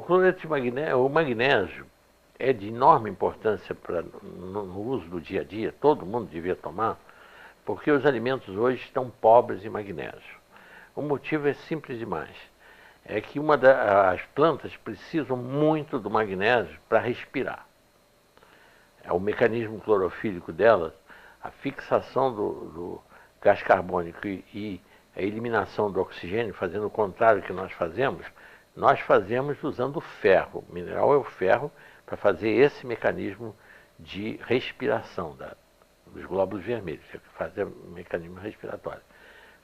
O cloreto de magnésio, o magnésio é de enorme importância no uso do dia a dia, todo mundo devia tomar, porque os alimentos hoje estão pobres em magnésio. O motivo é simples demais. É que as plantas precisam muito do magnésio para respirar. É o mecanismo clorofílico delas, a fixação do gás carbônico e a eliminação do oxigênio, fazendo o contrário que nós fazemos usando o ferro. O mineral é o ferro para fazer esse mecanismo de respiração dos glóbulos vermelhos, que fazer o mecanismo respiratório.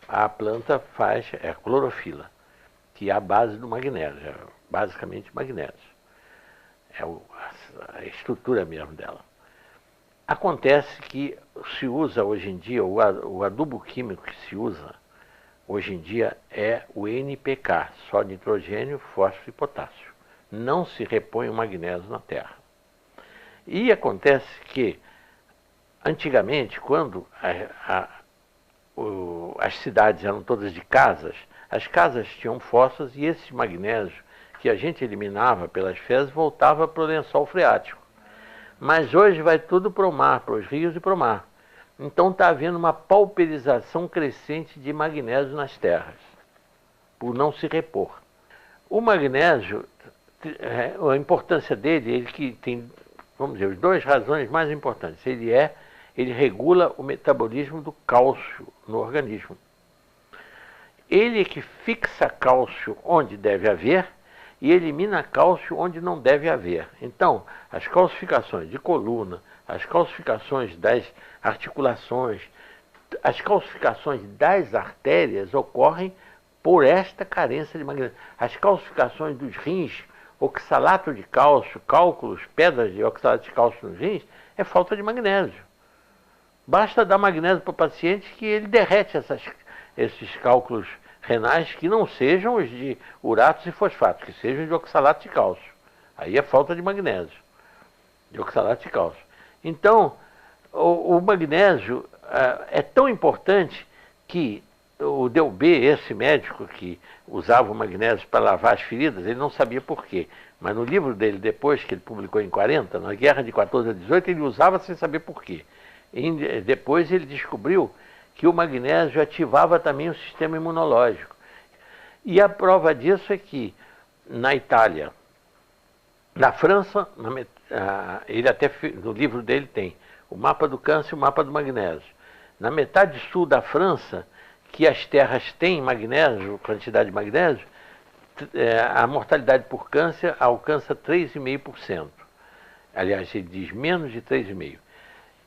A planta faz a clorofila, que é a base do magnésio, é basicamente magnésio. É a estrutura mesmo dela. Acontece que se usa hoje em dia, o adubo químico que se usa hoje em dia é o NPK, só nitrogênio, fósforo e potássio. Não se repõe o magnésio na terra. E acontece que, antigamente, quando as cidades eram todas de casas, as casas tinham fossas e esse magnésio que a gente eliminava pelas fezes voltava para o lençol freático. Mas hoje vai tudo para o mar, para os rios e para o mar. Então está havendo uma pauperização crescente de magnésio nas terras, por não se repor. O magnésio, a importância dele, ele que tem, vamos dizer, as duas razões mais importantes. Ele regula o metabolismo do cálcio no organismo. Ele é que fixa cálcio onde deve haver e elimina cálcio onde não deve haver. Então, as calcificações de coluna, as calcificações das articulações, as calcificações das artérias ocorrem por esta carência de magnésio. As calcificações dos rins, oxalato de cálcio, cálculos, pedras de oxalato de cálcio nos rins, é falta de magnésio. Basta dar magnésio para o paciente que ele derrete esses cálculos renais que não sejam os de uratos e fosfatos, que sejam de oxalato de cálcio. Aí é falta de magnésio, de oxalato de cálcio. Então, o magnésio é tão importante que o Delbé, esse médico que usava o magnésio para lavar as feridas, ele não sabia por quê. Mas no livro dele, depois que ele publicou em 40, na Guerra de 14 a 18, ele usava sem saber por quê. E depois ele descobriu que o magnésio ativava também o sistema imunológico. E a prova disso é que na Itália, na França, ele até no livro dele tem o mapa do câncer e o mapa do magnésio. Na metade sul da França, que as terras têm magnésio, quantidade de magnésio, a mortalidade por câncer alcança 3,5%. Aliás, ele diz menos de 3,5%.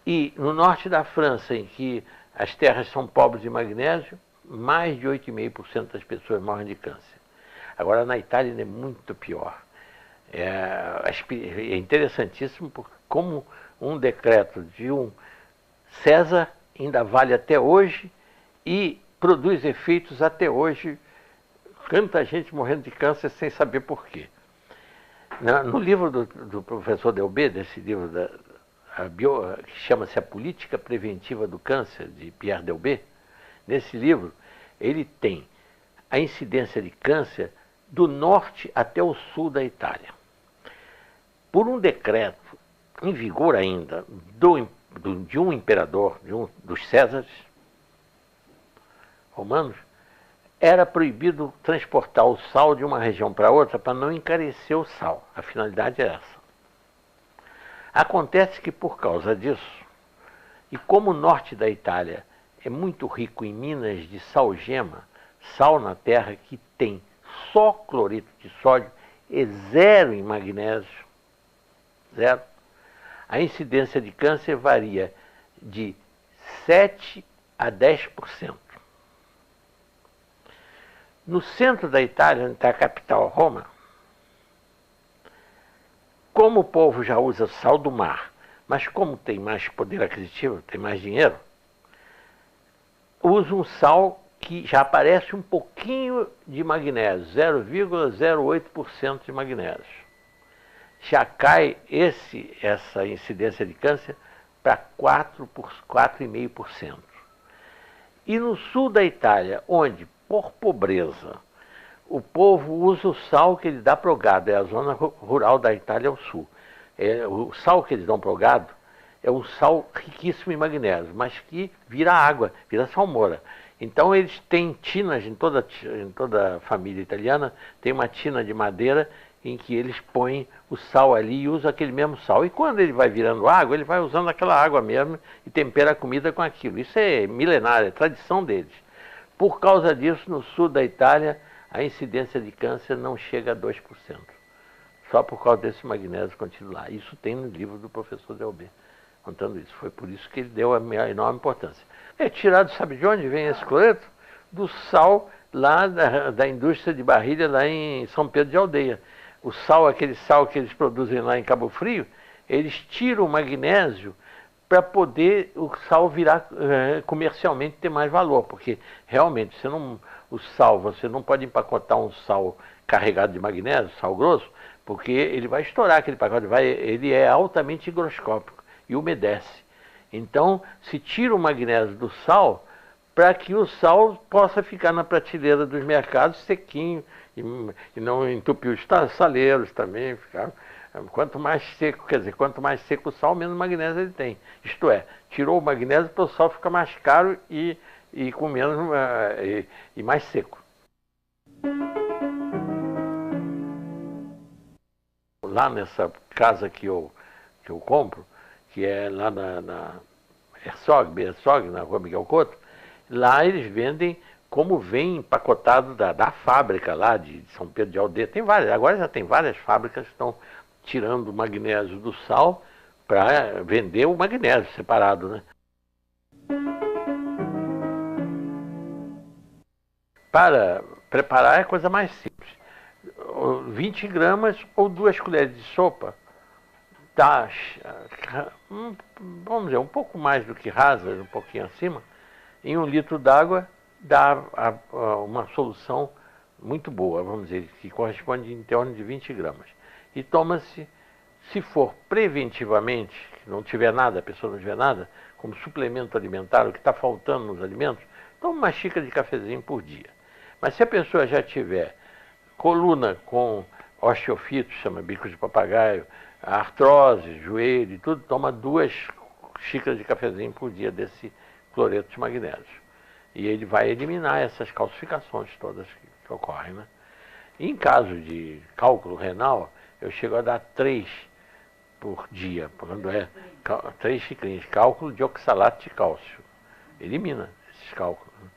E no norte da França, em que as terras são pobres de magnésio, mais de 8,5% das pessoas morrem de câncer. Agora, na Itália ainda é muito pior. É interessantíssimo porque como um decreto de um César ainda vale até hoje e produz efeitos até hoje. Tanta gente morrendo de câncer sem saber por quê. No livro do professor Delbé, desse livro que chama-se A Política Preventiva do Câncer, de Pierre Delbé, nesse livro ele tem a incidência de câncer do norte até o sul da Itália. Por um decreto em vigor ainda de um imperador, dos Césares romanos, era proibido transportar o sal de uma região para outra para não encarecer o sal. A finalidade é essa. Acontece que por causa disso, e como o norte da Itália é muito rico em minas de salgema, sal na terra que tem só cloreto de sódio e zero em magnésio, zero, a incidência de câncer varia de 7 a 10%. No centro da Itália, onde está a capital, Roma, como o povo já usa sal do mar, mas como tem mais poder aquisitivo, tem mais dinheiro, usa um sal que já aparece um pouquinho de magnésio, 0,08% de magnésio. Já cai essa incidência de câncer para 4,5%. E no sul da Itália, onde, por pobreza, O povo usa o sal que ele dá para o gado, é a zona rural da Itália ao sul. O sal que eles dão para o gado é um sal riquíssimo em magnésio, mas que vira água, vira salmoura. Então eles têm tinas, em toda a família italiana, tem uma tina de madeira em que eles põem o sal ali e usam aquele mesmo sal. E quando ele vai virando água, ele vai usando aquela água mesmo e tempera a comida com aquilo. Isso é milenário, é tradição deles. Por causa disso, no sul da Itália, a incidência de câncer não chega a 2%. Só por causa desse magnésio contido lá. Isso tem no livro do professor Delbé, contando isso. Foi por isso que ele deu a enorme importância. É tirado, sabe de onde vem esse cloreto? Do sal lá da indústria de barrilha lá em São Pedro de Aldeia. O sal, aquele sal que eles produzem lá em Cabo Frio, eles tiram o magnésio para poder o sal virar comercialmente ter mais valor, porque realmente você não pode empacotar um sal carregado de magnésio, sal grosso, porque ele vai estourar aquele pacote, ele é altamente higroscópico e umedece. Então, se tira o magnésio do sal para que o sal possa ficar na prateleira dos mercados sequinho e não entupir os saleiros também. Quanto mais seco, quer dizer, quanto mais seco o sal, menos magnésio ele tem. Isto é, tirou o magnésio para o sal ficar mais caro e com menos e mais seco. Lá nessa casa que eu compro, que é lá na Herzog, na rua Miguel Couto, lá eles vendem como vem empacotado da fábrica lá de São Pedro de Aldeia. Tem várias, agora já tem várias fábricas que estão tirando o magnésio do sal para vender o magnésio separado, né? Para preparar é a coisa mais simples. 20 gramas ou 2 colheres de sopa dá, vamos dizer, um pouco mais do que rasa, um pouquinho acima, em 1 litro d'água dá uma solução muito boa, vamos dizer, que corresponde em torno de 20 gramas. E toma-se, se for preventivamente, não tiver nada, a pessoa não tiver nada, como suplemento alimentar, o que está faltando nos alimentos, toma uma xícara de cafezinho por dia. Mas se a pessoa já tiver coluna com osteofito, chama bico de papagaio, artrose, joelho e tudo, toma 2 xícaras de cafezinho por dia desse cloreto de magnésio. E ele vai eliminar essas calcificações todas que ocorrem, né? Em caso de cálculo renal, eu chego a dar 3 por dia, quando é 3 xicrinhas, cálculo de oxalato de cálcio. Elimina esses cálculos, né?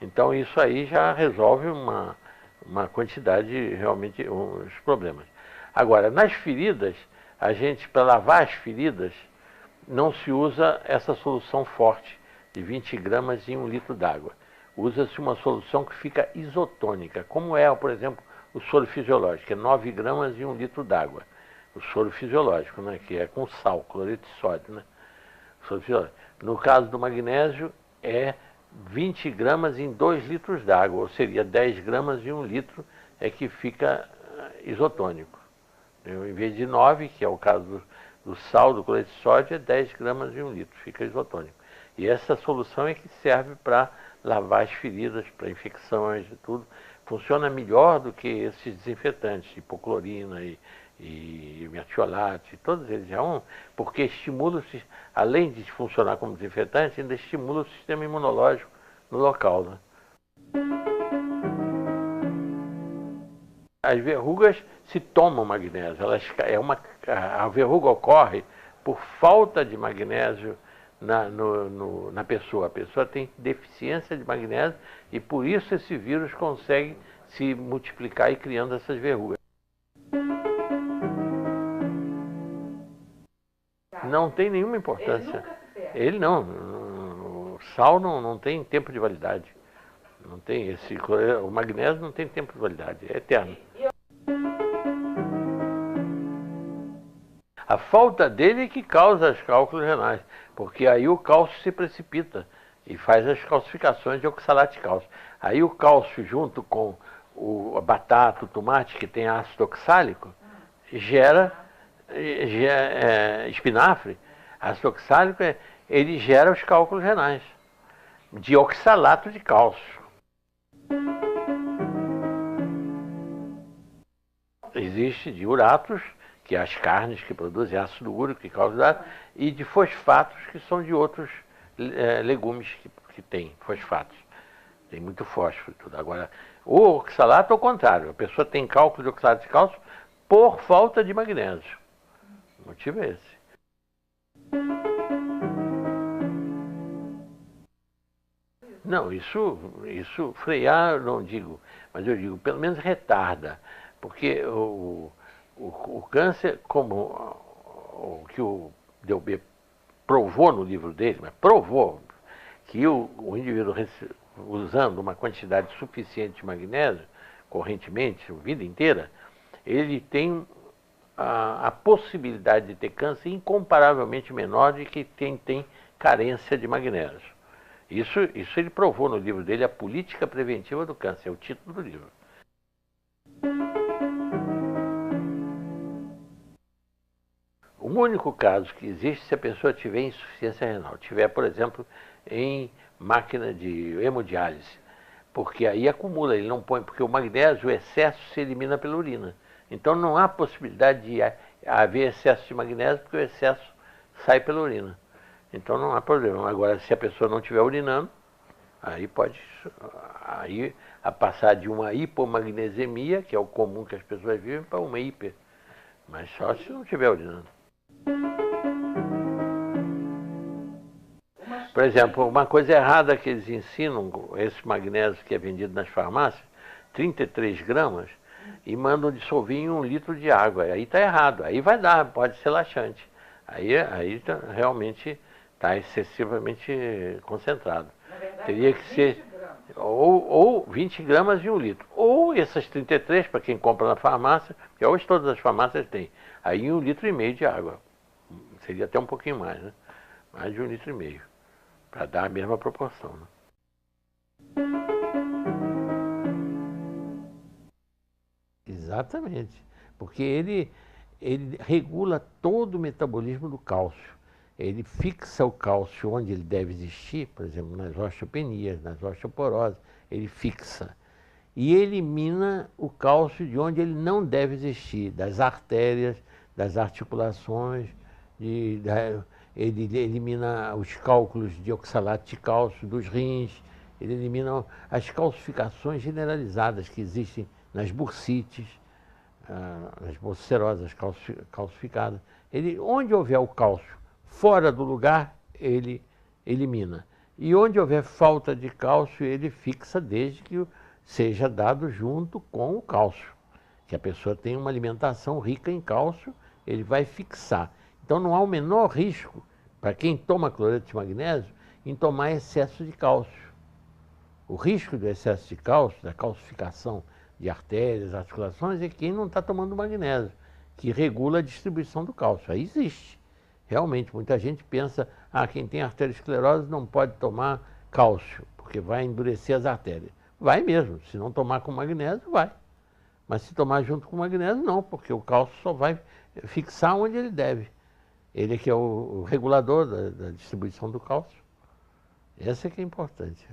Então isso aí já resolve uma quantidade, realmente, os problemas. Agora, nas feridas, para lavar as feridas, não se usa essa solução forte de 20 gramas em 1 litro d'água. Usa-se uma solução que fica isotônica, como é, por exemplo, o soro fisiológico, que é 9 gramas em 1 litro d'água. O soro fisiológico, né, que é com sal, cloreto de sódio, né? Soro fisiológico. No caso do magnésio, é 20 gramas em 2 litros d'água, ou seria 10 gramas em 1 litro, é que fica isotônico. Em vez de 9, que é o caso do sal, do cloreto de sódio, é 10 gramas em 1 litro, fica isotônico. E essa solução é que serve para lavar as feridas, para infecções e tudo. Funciona melhor do que esses desinfetantes, hipoclorina e metiolato, todos eles porque estimula, além de funcionar como desinfetante, ainda estimula o sistema imunológico no local, né? As verrugas se tomam magnésio, a verruga ocorre por falta de magnésio na pessoa. A pessoa tem deficiência de magnésio e por isso esse vírus consegue se multiplicar e criando essas verrugas. Não tem nenhuma importância. Ele não. O sal não tem tempo de validade. Não tem o magnésio não tem tempo de validade, é eterno. A falta dele é que causa os cálculos renais, porque aí o cálcio se precipita e faz as calcificações de oxalato de cálcio. Aí o cálcio junto com a batata, o tomate, que tem ácido oxálico, gera espinafre. Ácido oxálico, ele gera os cálculos renais de oxalato de cálcio. Existe de uratos, que é as carnes que produzem ácido úrico que causa urato, e de fosfatos, que são de outros legumes que têm fosfatos. Tem muito fósforo e tudo. Agora, o oxalato é o contrário. A pessoa tem cálculo de oxalato de cálcio por falta de magnésio. O motivo é esse. Não, isso frear eu não digo, mas eu digo, pelo menos retarda. Porque o câncer, como o que o Delbé provou no livro dele, mas provou que o indivíduo usando uma quantidade suficiente de magnésio, correntemente, a vida inteira, ele tem a possibilidade de ter câncer incomparavelmente menor de que quem tem carência de magnésio. Isso ele provou no livro dele, A Política Preventiva do Câncer, é o título do livro. O único caso que existe se a pessoa tiver insuficiência renal, tiver, por exemplo, em máquina de hemodiálise, porque aí acumula, ele não põe, porque o magnésio, o excesso se elimina pela urina. Então não há possibilidade de haver excesso de magnésio, porque o excesso sai pela urina. Então não há problema. Agora, se a pessoa não estiver urinando, aí pode a passar de uma hipomagnesemia, que é o comum que as pessoas vivem, para uma hiper. Mas só se não estiver urinando. Por exemplo, uma coisa errada que eles ensinam, esse magnésio que é vendido nas farmácias, 33 gramas, e mandam dissolver em 1 litro de água. Aí está errado, aí vai dar, pode ser laxante. Aí realmente está excessivamente concentrado. Verdade, teria que ser ou 20 gramas em 1 litro. Ou essas 33, para quem compra na farmácia, que hoje todas as farmácias têm, aí em 1,5 litro de água. Seria até um pouquinho mais, né? Mais de 1,5 litro, para dar a mesma proporção. Né? Exatamente, porque ele regula todo o metabolismo do cálcio. Ele fixa o cálcio onde ele deve existir, por exemplo, nas osteopenias, nas osteoporoses, ele fixa. E elimina o cálcio de onde ele não deve existir, das artérias, das articulações, ele elimina os cálculos de oxalato de cálcio dos rins, ele elimina as calcificações generalizadas que existem nas bursites, nas bolsecerosas calcificadas. Onde houver o cálcio fora do lugar, ele elimina. E onde houver falta de cálcio, ele fixa desde que seja dado junto com o cálcio. Que a pessoa tem uma alimentação rica em cálcio, ele vai fixar. Então não há o menor risco, para quem toma cloreto de magnésio, em tomar excesso de cálcio. O risco do excesso de cálcio, da calcificação de artérias, articulações, é quem não está tomando magnésio, que regula a distribuição do cálcio. Aí existe. Realmente, muita gente pensa, quem tem arteriosclerose não pode tomar cálcio, porque vai endurecer as artérias. Vai mesmo, se não tomar com magnésio, vai. Mas se tomar junto com magnésio, não, porque o cálcio só vai fixar onde ele deve. Ele que é o regulador da distribuição do cálcio. Essa é que é importante.